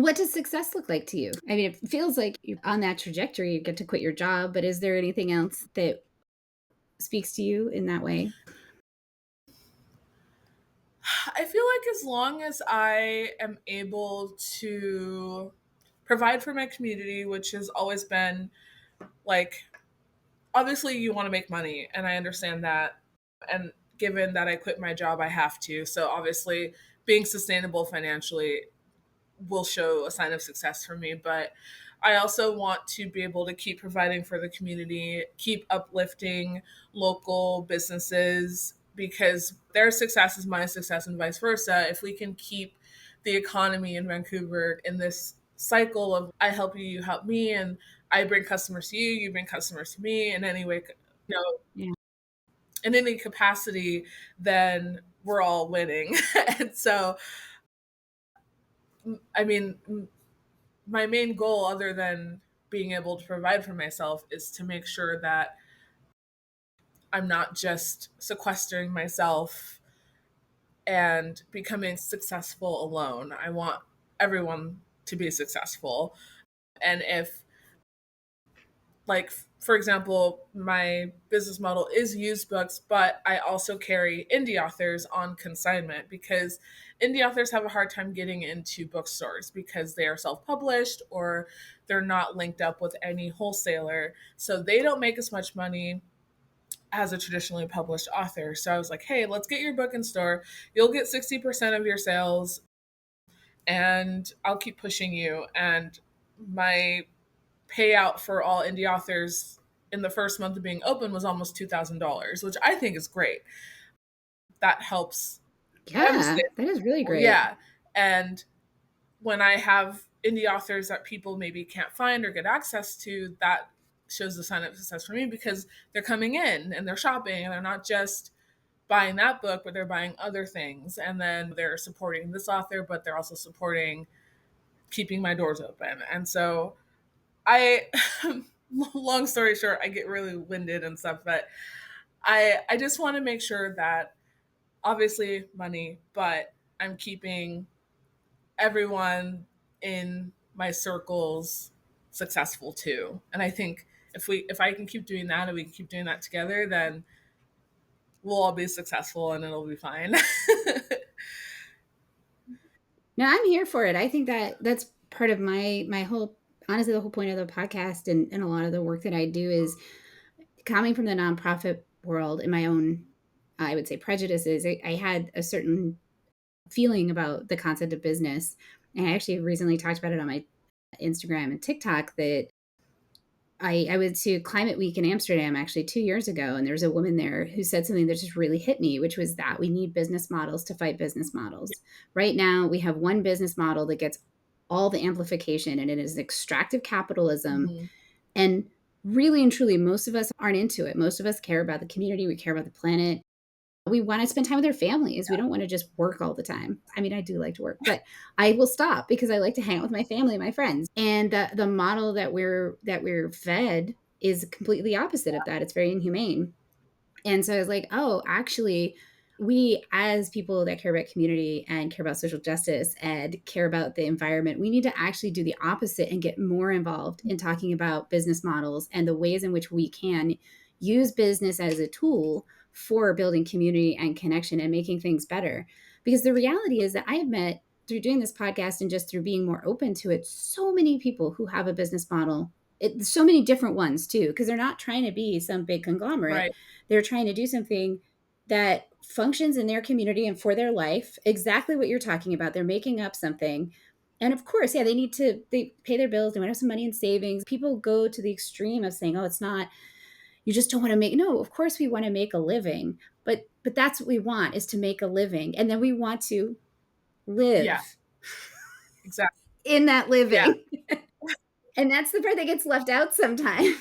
What does success look like to you? I mean, it feels like you're on that trajectory, you get to quit your job, but is there anything else that speaks to you in that way? I feel like as long as I am able to provide for my community, which has always been like, obviously you want to make money, and I understand that. And given that I quit my job, I have to. So obviously, being sustainable financially will show a sign of success for me. But I also want to be able to keep providing for the community, keep uplifting local businesses because their success is my success and vice versa. If we can keep the economy in Vancouver in this cycle of I help you, you help me, and I bring customers to you, you bring customers to me in any way, Yeah. in any capacity, then we're all winning. And so, I mean, my main goal, other than being able to provide for myself, is to make sure that I'm not just sequestering myself and becoming successful alone. I want everyone to be successful. And if, like, for example, my business model is used books, but I also carry indie authors on consignment because indie authors have a hard time getting into bookstores because they are self-published or they're not linked up with any wholesaler, so they don't make as much money as a traditionally published author. So I was like, hey, let's get your book in store, you'll get 60% of your sales, and I'll keep pushing you. And my payout for all indie authors in the first month of being open was almost $2,000, which I think is great. That helps them stay. Yeah, that is really great. Yeah. And when I have indie authors that people maybe can't find or get access to, that shows the sign of success for me because they're coming in and they're shopping and they're not just buying that book, but they're buying other things. And then they're supporting this author, but they're also supporting keeping my doors open. And so I, long story short, I get really winded and stuff, but I just want to make sure that obviously money, but I'm keeping everyone in my circles successful too. And I think if I can keep doing that and we can keep doing that together, then we'll all be successful and it'll be fine. No, I'm here for it. I think that that's part of my whole honestly the whole point of the podcast and a lot of the work that I do is coming from the nonprofit world in my own I would say prejudices. I had a certain feeling about the concept of business. And I actually recently talked about it on my Instagram and TikTok that I went to Climate Week in Amsterdam actually 2 years ago, and there was a woman there who said something that just really hit me, which was that we need business models to fight business models. Right now, we have one business model that gets all the amplification, and it is extractive capitalism. Mhm. And really and truly, most of us aren't into it. Most of us care about the community, we care about the planet. We want to spend time with our families. We don't want to just work all the time. I mean, I do like to work, but I will stop because I like to hang out with my family and my friends. And the model that we're fed is completely opposite of that. It's very inhumane. And so I was like, oh, actually, we as people that care about community and care about social justice and care about the environment, we need to actually do the opposite and get more involved in talking about business models and the ways in which we can use business as a tool for building community and connection and making things better. Because the reality is that I have met through doing this podcast and just through being more open to it, so many people who have a business model, so many different ones too, because they're not trying to be some big conglomerate. Right. They're trying to do something that functions in their community and for their life. Exactly what you're talking about. They're making up something. And of course, yeah, they pay their bills. They might have some money in savings. People go to the extreme of saying, oh, it's not, you just don't want to make, no, of course we want to make a living, but that's what we want is to make a living. And then we want to Yeah, live exactly. in that Yeah. living. And that's the part that gets left out sometimes.